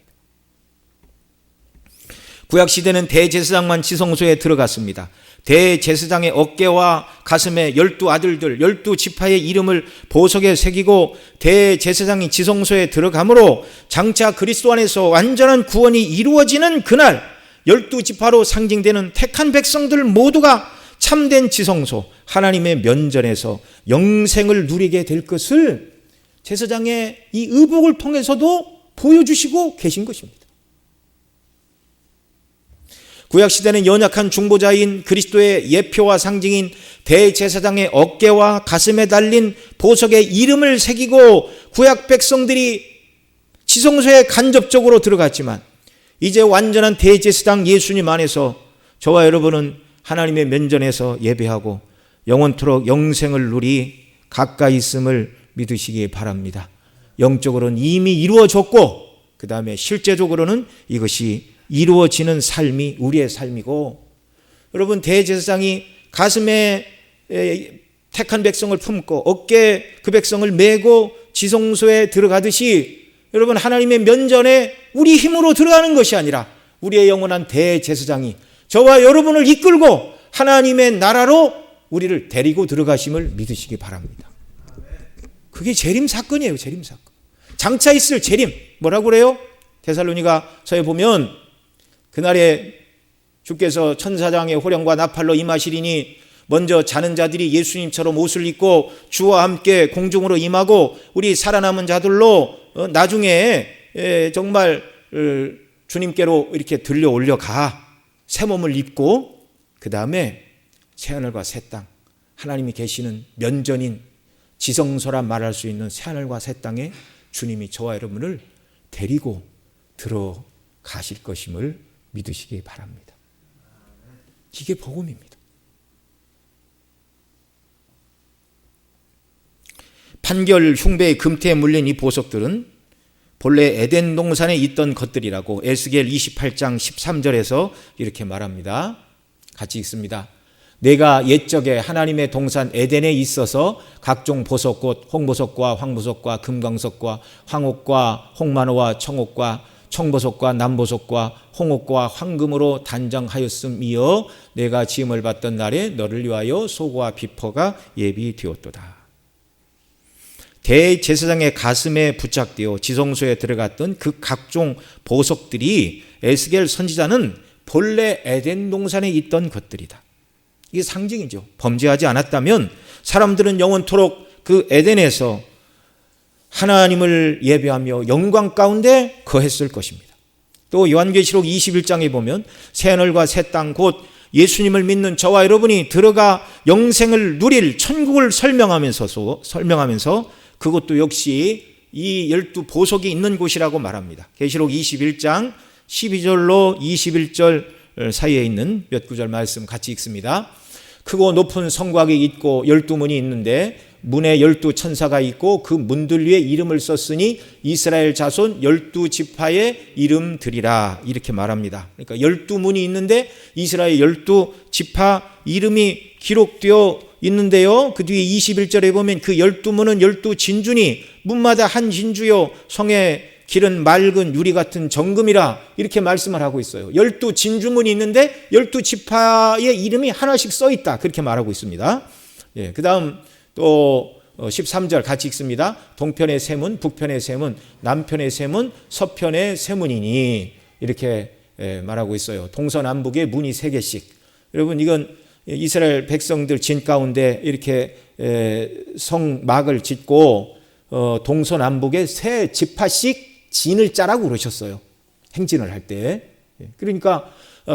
구약시대는 대제사장만 지성소에 들어갔습니다. 대제사장의 어깨와 가슴에 12아들들 12지파의 이름을 보석에 새기고 대제사장이 지성소에 들어가므로 장차 그리스도 안에서 완전한 구원이 이루어지는 그날, 12지파로 상징되는 택한 백성들 모두가 참된 지성소, 하나님의 면전에서 영생을 누리게 될 것을 제사장의 이 의복을 통해서도 보여주시고 계신 것입니다. 구약시대는 연약한 중보자인 그리스도의 예표와 상징인 대제사장의 어깨와 가슴에 달린 보석에 이름을 새기고 구약 백성들이 지성소에 간접적으로 들어갔지만, 이제 완전한 대제사장 예수님 안에서 저와 여러분은 하나님의 면전에서 예배하고 영원토록 영생을 누리 가까이 있음을 믿으시기 바랍니다. 영적으로는 이미 이루어졌고, 그 다음에 실제적으로는 이것이 이루어지는 삶이 우리의 삶이고, 여러분 대제사장이 가슴에 택한 백성을 품고 어깨에 그 백성을 메고 지성소에 들어가듯이, 여러분 하나님의 면전에 우리 힘으로 들어가는 것이 아니라 우리의 영원한 대제사장이 저와 여러분을 이끌고 하나님의 나라로 우리를 데리고 들어가심을 믿으시기 바랍니다. 그게 재림 사건이에요. 재림 사건. 장차 있을 재림. 뭐라고 그래요? 데살로니가서에 보면 그날에 주께서 천사장의 호령과 나팔로 임하시리니 먼저 자는 자들이 예수님처럼 옷을 입고 주와 함께 공중으로 임하고, 우리 살아남은 자들로 나중에 정말 주님께로 이렇게 들려 올려가 새 몸을 입고, 그 다음에 새하늘과 새 땅, 하나님이 계시는 면전인 지성소라 말할 수 있는 새하늘과 새 땅에 주님이 저와 여러분을 데리고 들어가실 것임을 믿으시기 바랍니다. 이게 복음입니다. 판결 흉배의 금태에 물린 이 보석들은 본래 에덴 동산에 있던 것들이라고 에스겔 28장 13절에서 이렇게 말합니다. 같이 읽습니다. 내가 옛적에 하나님의 동산 에덴에 있어서 각종 보석 곧 홍보석과 황보석과 금광석과 황옥과 홍만호와 청옥과 청보석과 남보석과 홍옥과 황금으로 단장하였음이여 내가 지음을 받던 날에 너를 위하여 소고와 비퍼가 예비되었도다. 대제사장의 가슴에 부착되어 지성소에 들어갔던 그 각종 보석들이 에스겔 선지자는 본래 에덴 동산에 있던 것들이다. 이게 상징이죠. 범죄하지 않았다면 사람들은 영원토록 그 에덴에서 하나님을 예배하며 영광 가운데 거했을 것입니다. 또 요한계시록 21장에 보면 새하늘과 새 땅 곧 예수님을 믿는 저와 여러분이 들어가 영생을 누릴 천국을 설명하면서 그것도 역시 이 12보석이 있는 곳이라고 말합니다. 계시록 21장 12절로 21절 사이에 있는 몇 구절 말씀 같이 읽습니다. 크고 높은 성곽이 있고 12문이 있는데 문에 12천사가 있고 그 문들 위에 이름을 썼으니 이스라엘 자손 12지파의 이름들이라 이렇게 말합니다. 그러니까 12문이 있는데 이스라엘 12지파 이름이 기록되어 있는데요. 그 뒤에 21절에 보면 그 12문은 12진주니 문마다 한 진주요 성의 길은 맑은 유리 같은 정금이라 이렇게 말씀을 하고 있어요. 12진주문이 있는데 12지파의 이름이 하나씩 써 있다 그렇게 말하고 있습니다. 예, 그 다음 또 13절 같이 읽습니다. 동편의 세문, 북편의 세문, 남편의 세문, 서편의 세문이니 이렇게 말하고 있어요. 동서남북에 문이 3개씩. 여러분 이건 이스라엘 백성들 진 가운데 이렇게 성막을 짓고 동서남북에 3지파씩 진을 짜라고 그러셨어요. 행진을 할 때. 그러니까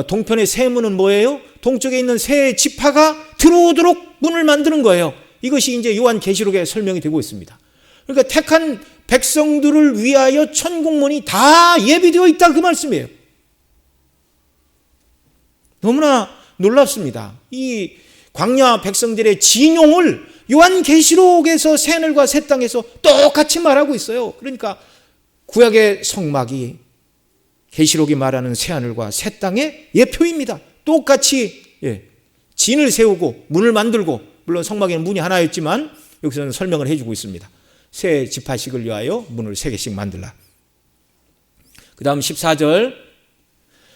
동편의 세문은 뭐예요? 동쪽에 있는 3지파가 들어오도록 문을 만드는 거예요. 이것이 이제 요한계시록에 설명이 되고 있습니다. 그러니까 택한 백성들을 위하여 천국문이 다 예비되어 있다 그 말씀이에요. 너무나 놀랍습니다. 이 광야 백성들의 진용을 요한계시록에서 새하늘과 새 땅에서 똑같이 말하고 있어요. 그러니까 구약의 성막이 계시록이 말하는 새하늘과 새 땅의 예표입니다. 똑같이 진을 세우고 문을 만들고 물론 성막에는 문이 하나였지만 여기서는 설명을 해주고 있습니다. 세 지파씩을 위하여 문을 3개씩 만들라. 그 다음 14절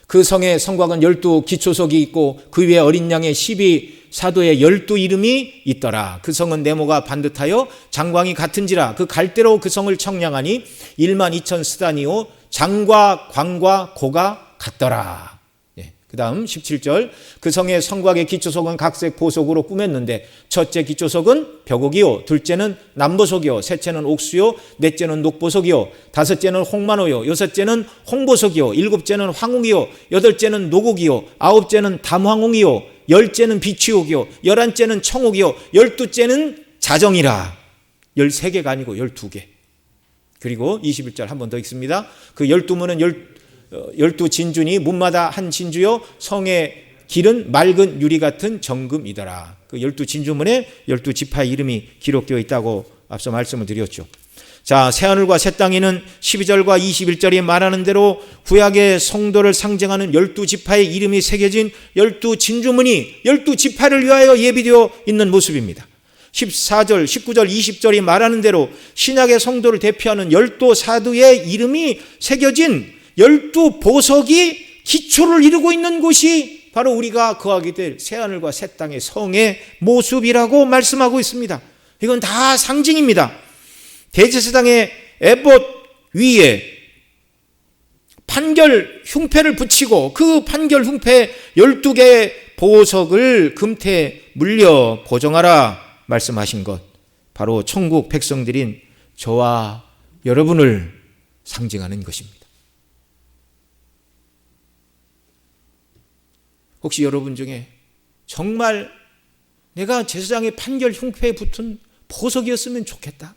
그 성의 성곽은 12기초석이 있고 그 위에 어린 양의 12사도의 12이름이 있더라. 그 성은 네모가 반듯하여 장광이 같은지라 그 갈대로 그 성을 청량하니 12,000 스다니오 장과 광과 고가 같더라. 그 다음 17절 그 성의 성곽의 기초석은 각색 보석으로 꾸몄는데 첫째 기초석은 벽옥이요 둘째는 남보석이요 셋째는 옥수요 넷째는 녹보석이요 다섯째는 홍만호요 여섯째는 홍보석이요 일곱째는 황웅이요 여덟째는 노곡이요 아홉째는 담황웅이요 열째는 비취옥이요 11째는 청옥이요 12째는 자정이라. 13개가 아니고 12개. 그리고 21절 한 번 더 읽습니다. 그 12문은 12진주니 문마다 한 진주요 성의 길은 맑은 유리 같은 정금이더라. 그 12진주문에 12지파의 이름이 기록되어 있다고 앞서 말씀을 드렸죠. 자, 새하늘과 새 땅에는 12절과 21절이 말하는 대로 구약의 성도를 상징하는 12지파의 이름이 새겨진 12진주문이 12지파를 위하여 예비되어 있는 모습입니다. 14절, 19절, 20절이 말하는 대로 신약의 성도를 대표하는 12사도의 이름이 새겨진 12보석이 기초를 이루고 있는 곳이 바로 우리가 거하게 될 새하늘과 새 땅의 성의 모습이라고 말씀하고 있습니다. 이건 다 상징입니다. 대제사장의 에봇 위에 판결 흉패를 붙이고 그 판결 흉패 12개의 보석을 금태에 물려 보정하라 말씀하신 것, 바로 천국 백성들인 저와 여러분을 상징하는 것입니다. 혹시 여러분 중에 정말 내가 제사장의 판결 흉패에 붙은 보석이었으면 좋겠다,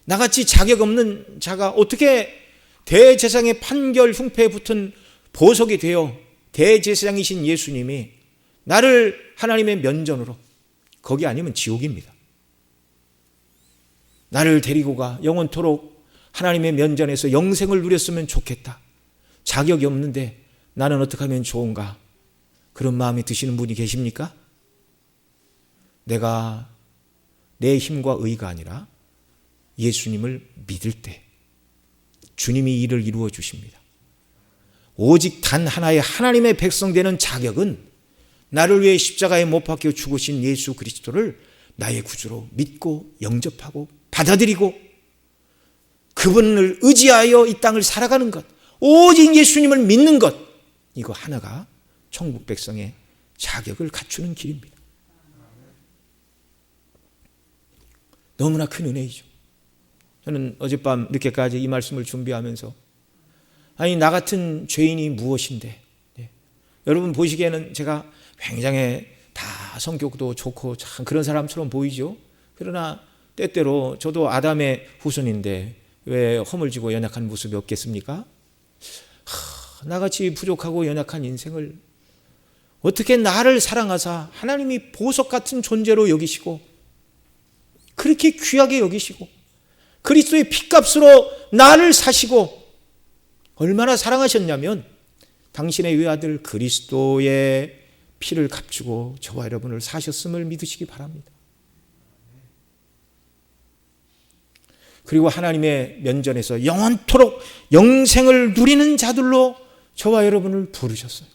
나같이 자격 없는 자가 어떻게 대제사장의 판결 흉패에 붙은 보석이 되어 대제사장이신 예수님이 나를 하나님의 면전으로, 거기 아니면 지옥입니다, 나를 데리고 가 영원토록 하나님의 면전에서 영생을 누렸으면 좋겠다, 자격이 없는데 나는 어떻게 하면 좋은가, 그런 마음이 드시는 분이 계십니까? 내가 내 힘과 의가 아니라 예수님을 믿을 때 주님이 이를 이루어 주십니다. 오직 단 하나의 하나님의 백성 되는 자격은 나를 위해 십자가에 못 박혀 죽으신 예수 그리스도를 나의 구주로 믿고 영접하고 받아들이고 그분을 의지하여 이 땅을 살아가는 것, 오직 예수님을 믿는 것, 이거 하나가 천국 백성의 자격을 갖추는 길입니다. 너무나 큰 은혜이죠. 저는 어젯밤 늦게까지 이 말씀을 준비하면서 아니 나 같은 죄인이 무엇인데. 여러분 보시기에는 제가 굉장히 다 성격도 좋고 참 그런 사람처럼 보이죠. 그러나 때때로 저도 아담의 후손인데 왜 허물지고 연약한 모습이 없겠습니까? 나같이 부족하고 연약한 인생을 어떻게 나를 사랑하사 하나님이 보석 같은 존재로 여기시고 그렇게 귀하게 여기시고 그리스도의 피값으로 나를 사시고 얼마나 사랑하셨냐면 당신의 외아들 그리스도의 피를 값주고 저와 여러분을 사셨음을 믿으시기 바랍니다. 그리고 하나님의 면전에서 영원토록 영생을 누리는 자들로 저와 여러분을 부르셨어요.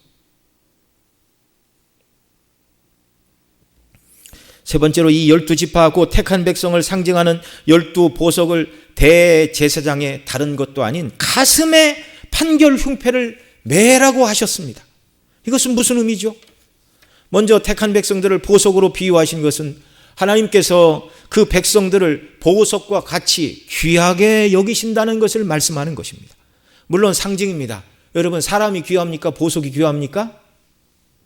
세 번째로 이 12지파하고 택한 백성을 상징하는 12보석을 대제사장에 다른 것도 아닌 가슴에 판결 흉패를 매라고 하셨습니다. 이것은 무슨 의미죠? 먼저 택한 백성들을 보석으로 비유하신 것은 하나님께서 그 백성들을 보석과 같이 귀하게 여기신다는 것을 말씀하는 것입니다. 물론 상징입니다. 여러분 사람이 귀합니까? 보석이 귀합니까?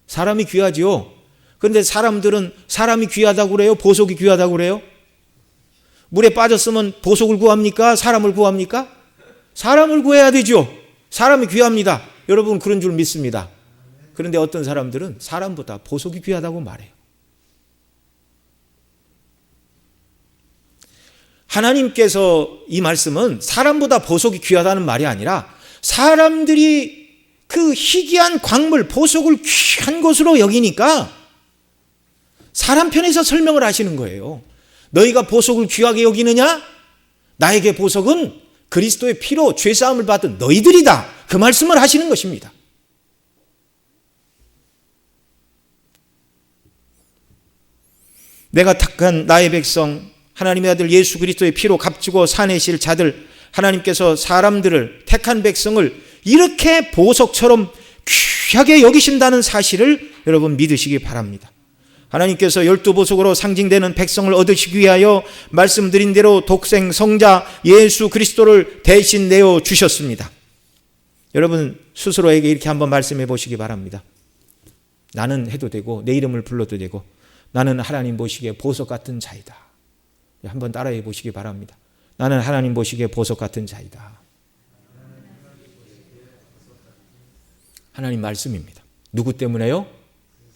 사람이 귀하지요. 그런데 사람들은 사람이 귀하다고 그래요? 보석이 귀하다고 그래요? 물에 빠졌으면 보석을 구합니까? 사람을 구합니까? 사람을 구해야 되죠. 사람이 귀합니다. 여러분 그런 줄 믿습니다. 그런데 어떤 사람들은 사람보다 보석이 귀하다고 말해요. 하나님께서 이 말씀은 사람보다 보석이 귀하다는 말이 아니라 사람들이 그 희귀한 광물, 보석을 귀한 것으로 여기니까 사람 편에서 설명을 하시는 거예요. 너희가 보석을 귀하게 여기느냐? 나에게 보석은 그리스도의 피로 죄사함을 받은 너희들이다. 그 말씀을 하시는 것입니다. 내가 택한 나의 백성 하나님의 아들 예수 그리스도의 피로 값주고 사내실 자들, 하나님께서 사람들을 택한 백성을 이렇게 보석처럼 귀하게 여기신다는 사실을 여러분 믿으시기 바랍니다. 하나님께서 12보석으로 상징되는 백성을 얻으시기 위하여 말씀드린 대로 독생 성자 예수 그리스도를 대신 내어 주셨습니다. 여러분 스스로에게 이렇게 한번 말씀해 보시기 바랍니다. 나는 해도 되고 내 이름을 불러도 되고 나는 하나님 보시기에 보석 같은 자이다. 한번 따라해 보시기 바랍니다. 나는 하나님 보시기에 보석 같은 자이다. 하나님 말씀입니다. 누구 때문에요?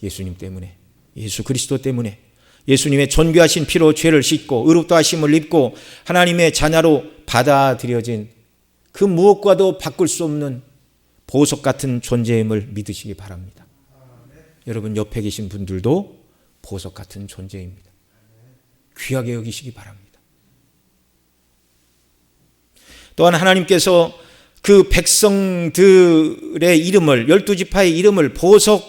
예수님 때문에. 예수 그리스도 때문에. 예수님의 존귀하신 피로 죄를 씻고 의롭다 하심을 입고 하나님의 자녀로 받아들여진 그 무엇과도 바꿀 수 없는 보석 같은 존재임을 믿으시기 바랍니다. 여러분 옆에 계신 분들도 보석 같은 존재입니다. 귀하게 여기시기 바랍니다. 또한 하나님께서 그 백성들의 이름을 12지파의 이름을 보석에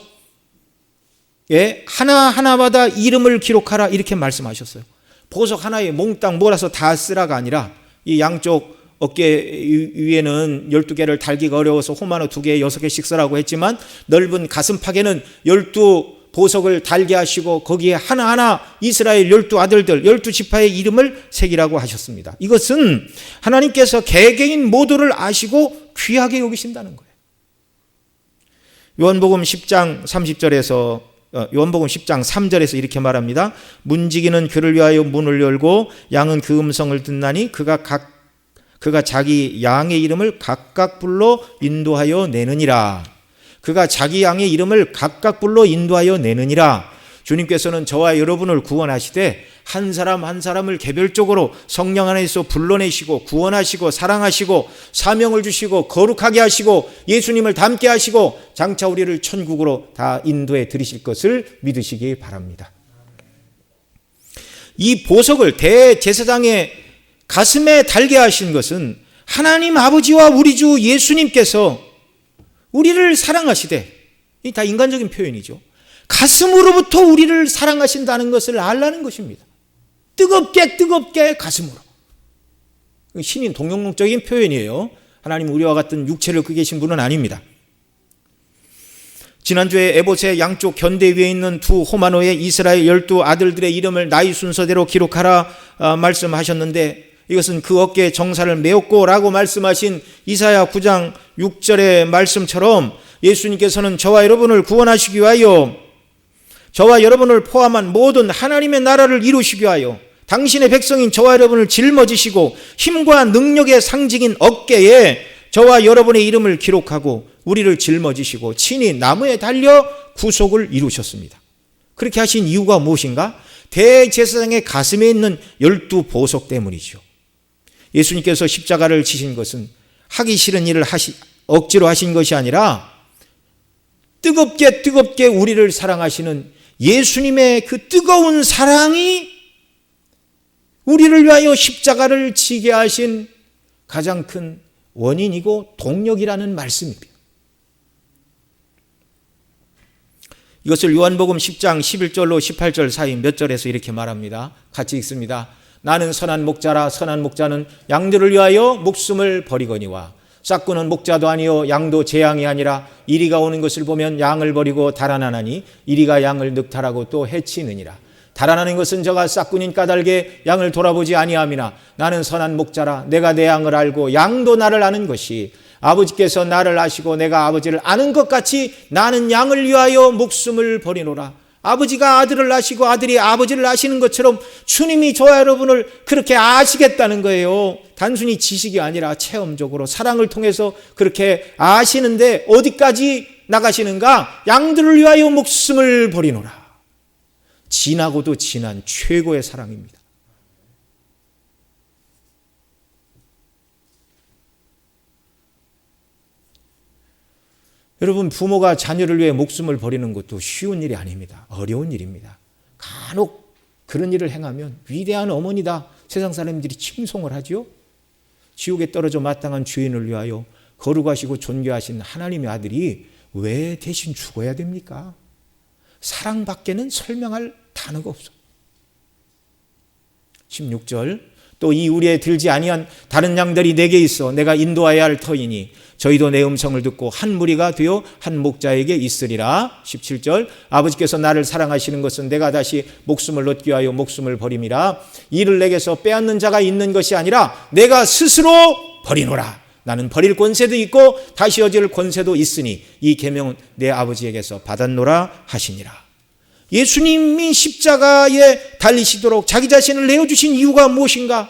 하나하나마다 이름을 기록하라 이렇게 말씀하셨어요. 보석 하나에 몽땅 몰아서 다 쓰라가 아니라 이 양쪽 어깨 위에는 12개를 달기가 어려워서 호마노 2개, 6개씩 쓰라고 했지만 넓은 가슴팍에는 12보석을 달게 하시고 거기에 하나하나 이스라엘 12아들들 12지파의 이름을 새기라고 하셨습니다. 이것은 하나님께서 개개인 모두를 아시고 귀하게 여기신다는 거예요. 요한복음 10장 30절에서 요한복음 10장 3절에서 이렇게 말합니다. 문지기는 그를 위하여 문을 열고 양은 그 음성을 듣나니 그가 자기 양의 이름을 각각 불러 인도하여 내느니라. 그가 자기 양의 이름을 각각 불러 인도하여 내느니라. 주님께서는 저와 여러분을 구원하시되 한 사람 한 사람을 개별적으로 성령 안에서 불러내시고 구원하시고 사랑하시고 사명을 주시고 거룩하게 하시고 예수님을 닮게 하시고 장차 우리를 천국으로 다 인도해 드리실 것을 믿으시기 바랍니다. 이 보석을 대제사장의 가슴에 달게 하신 것은 하나님 아버지와 우리 주 예수님께서 우리를 사랑하시되, 이 다 인간적인 표현이죠. 가슴으로부터 우리를 사랑하신다는 것을 알라는 것입니다. 뜨겁게 가슴으로. 신인 동용론적인 표현이에요. 하나님 우리와 같은 육체를 갖고 계신 분은 아닙니다. 지난주에 에봇의 양쪽 견대 위에 있는 두 호마노의 이스라엘 12아들들의 이름을 나이 순서대로 기록하라 말씀하셨는데 이것은 그 어깨에 정사를 메었고 라고 말씀하신 이사야 9장 6절의 말씀처럼 예수님께서는 저와 여러분을 구원하시기 위하여, 저와 여러분을 포함한 모든 하나님의 나라를 이루시기 위하여 당신의 백성인 저와 여러분을 짊어지시고 힘과 능력의 상징인 어깨에 저와 여러분의 이름을 기록하고 우리를 짊어지시고 친히 나무에 달려 구속을 이루셨습니다. 그렇게 하신 이유가 무엇인가? 대제사장의 가슴에 있는 12보석 때문이죠. 예수님께서 십자가를 지신 것은 하기 싫은 일을 억지로 하신 것이 아니라 뜨겁게 우리를 사랑하시는 예수님의 그 뜨거운 사랑이 우리를 위하여 십자가를 지게 하신 가장 큰 원인이고 동력이라는 말씀입니다. 이것을 요한복음 10장 11절로 18절 사이 몇 절에서 이렇게 말합니다. 같이 읽습니다. 나는 선한 목자라. 선한 목자는 양들을 위하여 목숨을 버리거니와 싹구는 목자도 아니요 양도 제 양이 아니라 이리가 오는 것을 보면 양을 버리고 달아나나니 이리가 양을 늑탈하고 또 해치느니라. 달아나는 것은 저가 싹군인 까닭에 양을 돌아보지 아니함이나 나는 선한 목자라. 내가 내 양을 알고 양도 나를 아는 것이 아버지께서 나를 아시고 내가 아버지를 아는 것 같이 나는 양을 위하여 목숨을 버리노라. 아버지가 아들을 아시고 아들이 아버지를 아시는 것처럼 주님이 저와 여러분을 그렇게 아시겠다는 거예요. 단순히 지식이 아니라 체험적으로 사랑을 통해서 그렇게 아시는데 어디까지 나가시는가? 양들을 위하여 목숨을 버리노라. 진하고도 진한 최고의 사랑입니다. 여러분, 부모가 자녀를 위해 목숨을 버리는 것도 쉬운 일이 아닙니다. 어려운 일입니다. 간혹 그런 일을 행하면 위대한 어머니다 세상 사람들이 칭송을 하죠. 지옥에 떨어져 마땅한 죄인을 위하여 거룩하시고 존귀하신 하나님의 아들이 왜 대신 죽어야 됩니까? 사랑밖에는 설명할 단어가 없어. 16절 또 이 우리에 들지 아니한 다른 양들이 내게 있어 내가 인도하여야 할 터이니 저희도 내 음성을 듣고 한 무리가 되어 한 목자에게 있으리라. 17절 아버지께서 나를 사랑하시는 것은 내가 다시 목숨을 얻기 위하여 목숨을 버림이라. 이를 내게서 빼앗는 자가 있는 것이 아니라 내가 스스로 버리노라. 나는 버릴 권세도 있고 다시 얻을 권세도 있으니 이 계명은 내 아버지에게서 받았노라 하시니라. 예수님이 십자가에 달리시도록 자기 자신을 내어주신 이유가 무엇인가?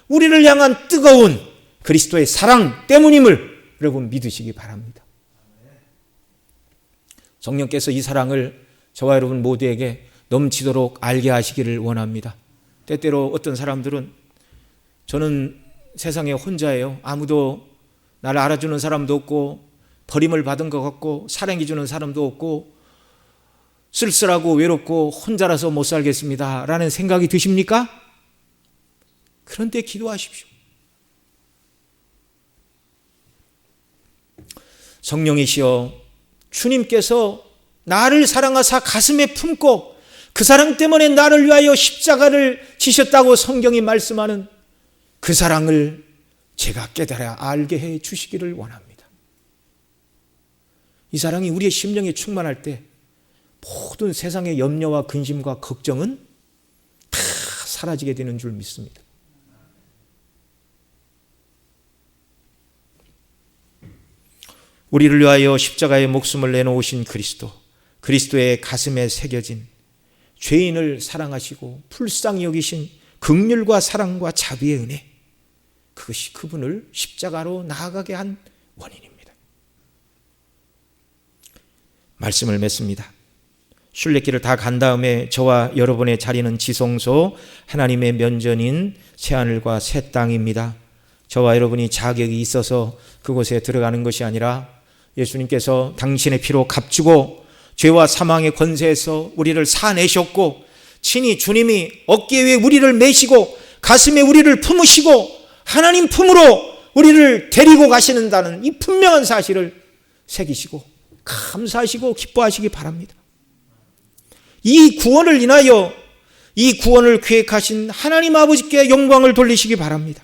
우리를 향한 뜨거운 그리스도의 사랑 때문임을 여러분 믿으시기 바랍니다. 성령께서 이 사랑을 저와 여러분 모두에게 넘치도록 알게 하시기를 원합니다. 때때로 어떤 사람들은 저는 세상에 혼자예요. 아무도 나를 알아주는 사람도 없고 버림을 받은 것 같고 사랑해 주는 사람도 없고 쓸쓸하고 외롭고 혼자라서 못 살겠습니다 라는 생각이 드십니까? 그런데 기도하십시오. 성령이시여 주님께서 나를 사랑하사 가슴에 품고 그 사랑 때문에 나를 위하여 십자가를 지셨다고 성경이 말씀하는 그 사랑을 제가 깨달아 알게 해 주시기를 원합니다. 이 사랑이 우리의 심령에 충만할 때 모든 세상의 염려와 근심과 걱정은 다 사라지게 되는 줄 믿습니다. 우리를 위하여 십자가에 목숨을 내놓으신 그리스도의 가슴에 새겨진 죄인을 사랑하시고 불쌍히 여기신 긍휼과 사랑과 자비의 은혜, 그것이 그분을 십자가로 나아가게 한 원인입니다. 말씀을 맺습니다. 순례길을 다 간 다음에 저와 여러분의 자리는 지성소 하나님의 면전인 새하늘과 새 땅입니다. 저와 여러분이 자격이 있어서 그곳에 들어가는 것이 아니라 예수님께서 당신의 피로 값주고 죄와 사망의 권세에서 우리를 사내셨고 친히 주님이 어깨 위에 우리를 메시고 가슴에 우리를 품으시고 하나님 품으로 우리를 데리고 가시는다는 이 분명한 사실을 새기시고 감사하시고 기뻐하시기 바랍니다. 이 구원을 인하여 이 구원을 계획하신 하나님 아버지께 영광을 돌리시기 바랍니다.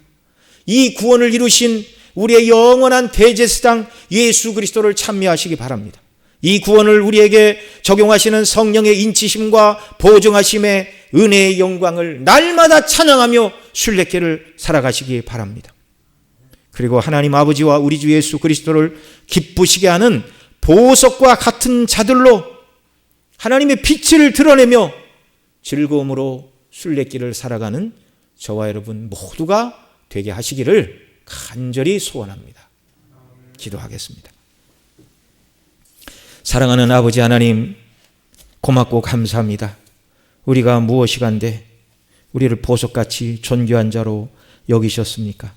이 구원을 이루신 우리의 영원한 대제사장 예수 그리스도를 찬미하시기 바랍니다. 이 구원을 우리에게 적용하시는 성령의 인치심과 보증하심의 은혜의 영광을 날마다 찬양하며 순례길을 살아가시기 바랍니다. 그리고 하나님 아버지와 우리 주 예수 그리스도를 기쁘시게 하는 보석과 같은 자들로 하나님의 빛을 드러내며 즐거움으로 순례길을 살아가는 저와 여러분 모두가 되게 하시기를 간절히 소원합니다. 기도하겠습니다. 사랑하는 아버지 하나님, 고맙고 감사합니다. 우리가 무엇이간데 우리를 보석같이 존귀한 자로 여기셨습니까?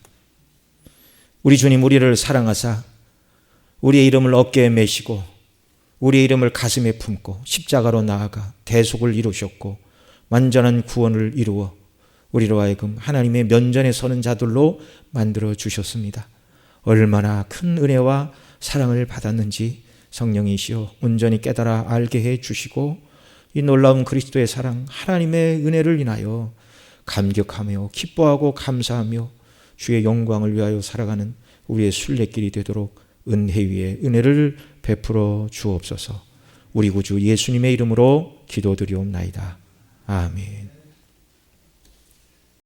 우리 주님, 우리를 사랑하사 우리의 이름을 어깨에 메시고 우리의 이름을 가슴에 품고 십자가로 나아가 대속을 이루셨고 완전한 구원을 이루어 우리로 하여금 하나님의 면전에 서는 자들로 만들어 주셨습니다. 얼마나 큰 은혜와 사랑을 받았는지 성령이시여 온전히 깨달아 알게 해 주시고 이 놀라운 그리스도의 사랑, 하나님의 은혜를 인하여 감격하며 기뻐하고 감사하며 주의 영광을 위하여 살아가는 우리의 순례길이 되도록 은혜 위에 은혜를 베풀어 주옵소서. 우리 구주 예수님의 이름으로 기도드리옵나이다. 아멘.